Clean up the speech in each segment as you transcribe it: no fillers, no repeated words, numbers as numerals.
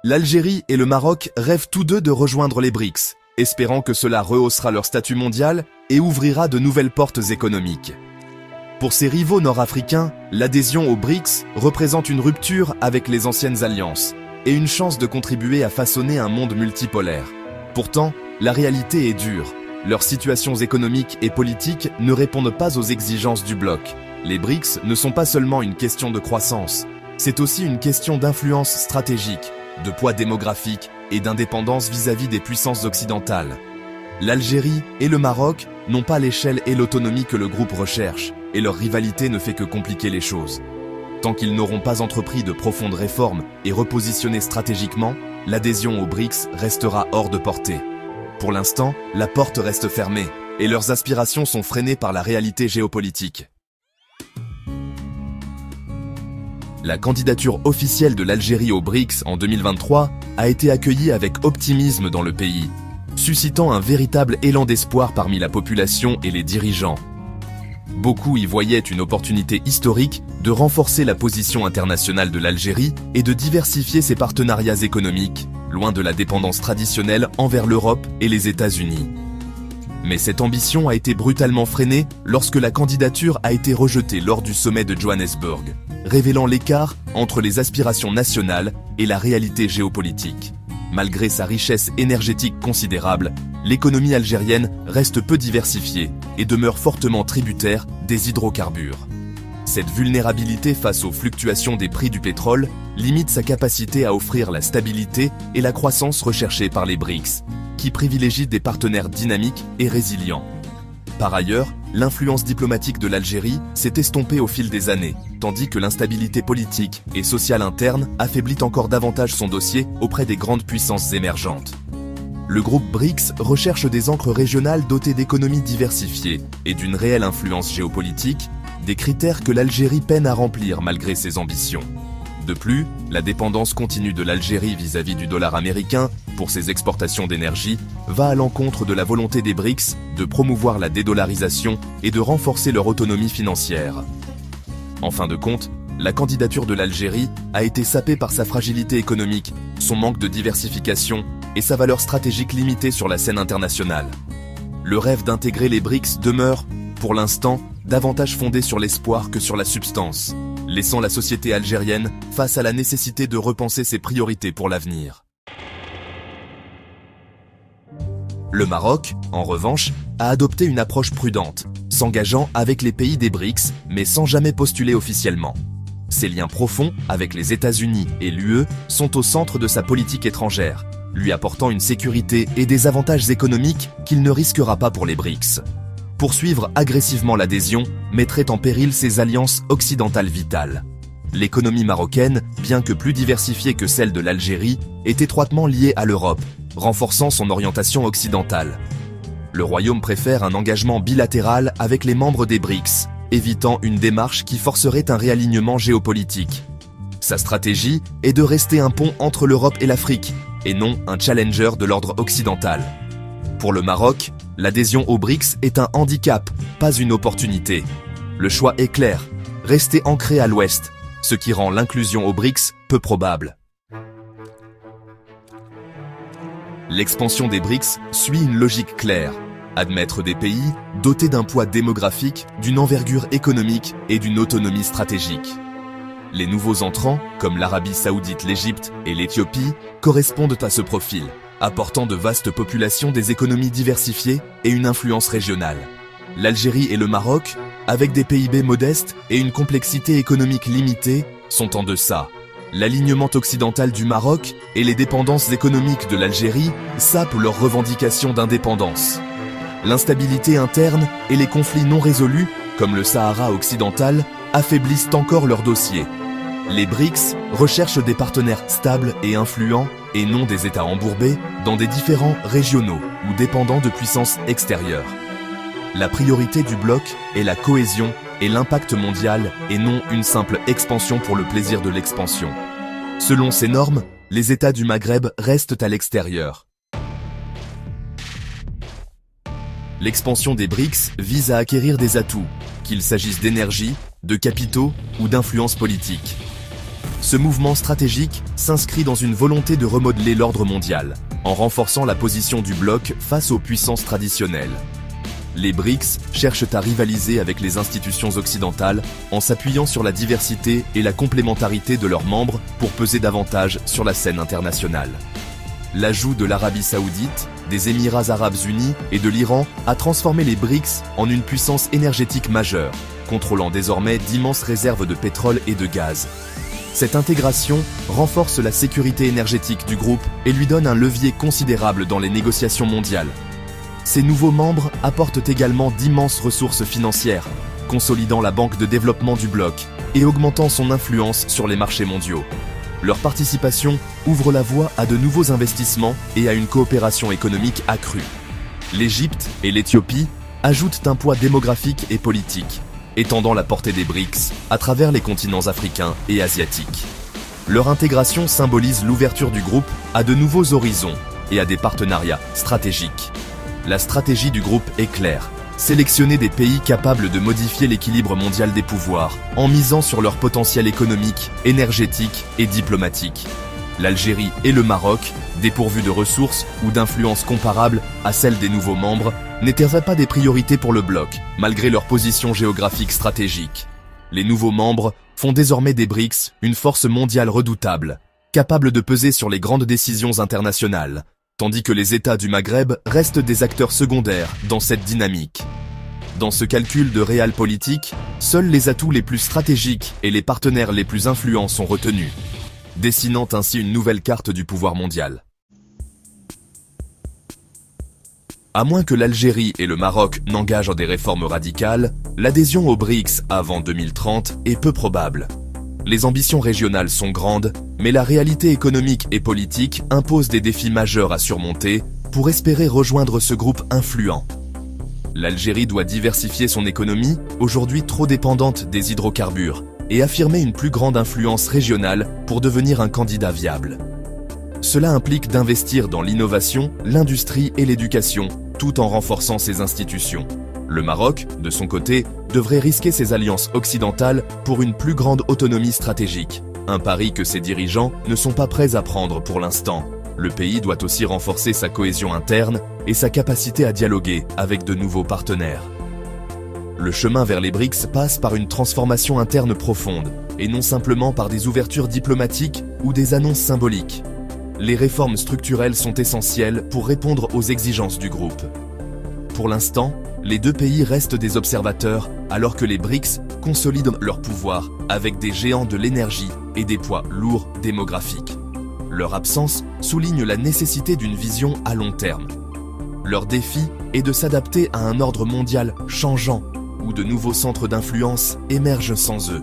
L'Algérie et le Maroc rêvent tous deux de rejoindre les BRICS, espérant que cela rehaussera leur statut mondial et ouvrira de nouvelles portes économiques. Pour ces rivaux nord-africains, l'adhésion aux BRICS représente une rupture avec les anciennes alliances et une chance de contribuer à façonner un monde multipolaire. Pourtant, la réalité est dure. Leurs situations économiques et politiques ne répondent pas aux exigences du bloc. Les BRICS ne sont pas seulement une question de croissance, c'est aussi une question d'influence stratégique, de poids démographique et d'indépendance vis-à-vis des puissances occidentales. L'Algérie et le Maroc n'ont pas l'échelle et l'autonomie que le groupe recherche, et leur rivalité ne fait que compliquer les choses. Tant qu'ils n'auront pas entrepris de profondes réformes et repositionné stratégiquement, l'adhésion aux BRICS restera hors de portée. Pour l'instant, la porte reste fermée, et leurs aspirations sont freinées par la réalité géopolitique. La candidature officielle de l'Algérie aux BRICS en 2023 a été accueillie avec optimisme dans le pays, suscitant un véritable élan d'espoir parmi la population et les dirigeants. Beaucoup y voyaient une opportunité historique de renforcer la position internationale de l'Algérie et de diversifier ses partenariats économiques, loin de la dépendance traditionnelle envers l'Europe et les États-Unis. Mais cette ambition a été brutalement freinée lorsque la candidature a été rejetée lors du sommet de Johannesburg, révélant l'écart entre les aspirations nationales et la réalité géopolitique. Malgré sa richesse énergétique considérable, l'économie algérienne reste peu diversifiée et demeure fortement tributaire des hydrocarbures. Cette vulnérabilité face aux fluctuations des prix du pétrole limite sa capacité à offrir la stabilité et la croissance recherchées par les BRICS, qui privilégient des partenaires dynamiques et résilients. Par ailleurs, l'influence diplomatique de l'Algérie s'est estompée au fil des années, tandis que l'instabilité politique et sociale interne affaiblit encore davantage son dossier auprès des grandes puissances émergentes. Le groupe BRICS recherche des ancres régionales dotées d'économies diversifiées et d'une réelle influence géopolitique, des critères que l'Algérie peine à remplir malgré ses ambitions. De plus, la dépendance continue de l'Algérie vis-à-vis du dollar américain pour ses exportations d'énergie va à l'encontre de la volonté des BRICS de promouvoir la dédollarisation et de renforcer leur autonomie financière. En fin de compte, la candidature de l'Algérie a été sapée par sa fragilité économique, son manque de diversification et sa valeur stratégique limitée sur la scène internationale. Le rêve d'intégrer les BRICS demeure, pour l'instant, davantage fondé sur l'espoir que sur la substance, laissant la société algérienne face à la nécessité de repenser ses priorités pour l'avenir. Le Maroc, en revanche, a adopté une approche prudente, s'engageant avec les pays des BRICS, mais sans jamais postuler officiellement. Ses liens profonds avec les États-Unis et l'UE sont au centre de sa politique étrangère, lui apportant une sécurité et des avantages économiques qu'il ne risquera pas pour les BRICS. Poursuivre agressivement l'adhésion mettrait en péril ses alliances occidentales vitales. L'économie marocaine, bien que plus diversifiée que celle de l'Algérie, est étroitement liée à l'Europe, renforçant son orientation occidentale. Le Royaume préfère un engagement bilatéral avec les membres des BRICS, évitant une démarche qui forcerait un réalignement géopolitique. Sa stratégie est de rester un pont entre l'Europe et l'Afrique, et non un challenger de l'ordre occidental. Pour le Maroc, l'adhésion aux BRICS est un handicap, pas une opportunité. Le choix est clair, rester ancré à l'ouest, ce qui rend l'inclusion aux BRICS peu probable. L'expansion des BRICS suit une logique claire, admettre des pays dotés d'un poids démographique, d'une envergure économique et d'une autonomie stratégique. Les nouveaux entrants, comme l'Arabie Saoudite, l'Égypte et l'Éthiopie, correspondent à ce profil, apportant de vastes populations, des économies diversifiées et une influence régionale. L'Algérie et le Maroc, avec des PIB modestes et une complexité économique limitée, sont en deçà. L'alignement occidental du Maroc et les dépendances économiques de l'Algérie sapent leurs revendications d'indépendance. L'instabilité interne et les conflits non résolus, comme le Sahara occidental, affaiblissent encore leur dossier. Les BRICS recherchent des partenaires stables et influents, et non des États embourbés, dans des différends régionaux ou dépendants de puissances extérieures. La priorité du bloc est la cohésion et l'impact mondial, et non une simple expansion pour le plaisir de l'expansion. Selon ces normes, les États du Maghreb restent à l'extérieur. L'expansion des BRICS vise à acquérir des atouts, qu'il s'agisse d'énergie, de capitaux ou d'influence politique. Ce mouvement stratégique s'inscrit dans une volonté de remodeler l'ordre mondial, en renforçant la position du bloc face aux puissances traditionnelles. Les BRICS cherchent à rivaliser avec les institutions occidentales en s'appuyant sur la diversité et la complémentarité de leurs membres pour peser davantage sur la scène internationale. L'ajout de l'Arabie Saoudite, des Émirats Arabes Unis et de l'Iran a transformé les BRICS en une puissance énergétique majeure, contrôlant désormais d'immenses réserves de pétrole et de gaz. Cette intégration renforce la sécurité énergétique du groupe et lui donne un levier considérable dans les négociations mondiales. Ces nouveaux membres apportent également d'immenses ressources financières, consolidant la banque de développement du bloc et augmentant son influence sur les marchés mondiaux. Leur participation ouvre la voie à de nouveaux investissements et à une coopération économique accrue. L'Égypte et l'Éthiopie ajoutent un poids démographique et politique, étendant la portée des BRICS à travers les continents africains et asiatiques. Leur intégration symbolise l'ouverture du groupe à de nouveaux horizons et à des partenariats stratégiques. La stratégie du groupe est claire. Sélectionner des pays capables de modifier l'équilibre mondial des pouvoirs en misant sur leur potentiel économique, énergétique et diplomatique. L'Algérie et le Maroc, dépourvus de ressources ou d'influence comparables à celles des nouveaux membres, n'étaient pas des priorités pour le bloc, malgré leur position géographique stratégique. Les nouveaux membres font désormais des BRICS une force mondiale redoutable, capable de peser sur les grandes décisions internationales, tandis que les États du Maghreb restent des acteurs secondaires dans cette dynamique. Dans ce calcul de realpolitik, seuls les atouts les plus stratégiques et les partenaires les plus influents sont retenus, dessinant ainsi une nouvelle carte du pouvoir mondial. À moins que l'Algérie et le Maroc n'engagent des réformes radicales, l'adhésion aux BRICS avant 2030 est peu probable. Les ambitions régionales sont grandes, mais la réalité économique et politique impose des défis majeurs à surmonter pour espérer rejoindre ce groupe influent. L'Algérie doit diversifier son économie, aujourd'hui trop dépendante des hydrocarbures, et affirmer une plus grande influence régionale pour devenir un candidat viable. Cela implique d'investir dans l'innovation, l'industrie et l'éducation, tout en renforçant ses institutions. Le Maroc, de son côté, devrait risquer ses alliances occidentales pour une plus grande autonomie stratégique, un pari que ses dirigeants ne sont pas prêts à prendre pour l'instant. Le pays doit aussi renforcer sa cohésion interne et sa capacité à dialoguer avec de nouveaux partenaires. Le chemin vers les BRICS passe par une transformation interne profonde, et non simplement par des ouvertures diplomatiques ou des annonces symboliques. Les réformes structurelles sont essentielles pour répondre aux exigences du groupe. Pour l'instant, les deux pays restent des observateurs alors que les BRICS consolident leur pouvoir avec des géants de l'énergie et des poids lourds démographiques. Leur absence souligne la nécessité d'une vision à long terme. Leur défi est de s'adapter à un ordre mondial changeant où de nouveaux centres d'influence émergent sans eux.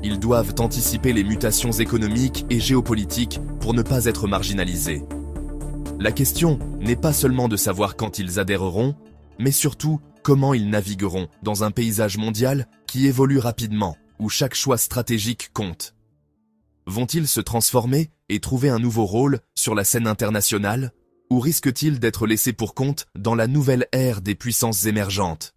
Ils doivent anticiper les mutations économiques et géopolitiques pour ne pas être marginalisés. La question n'est pas seulement de savoir quand ils adhéreront, mais surtout comment ils navigueront dans un paysage mondial qui évolue rapidement, où chaque choix stratégique compte. Vont-ils se transformer et trouver un nouveau rôle sur la scène internationale, ou risquent-ils d'être laissés pour compte dans la nouvelle ère des puissances émergentes ?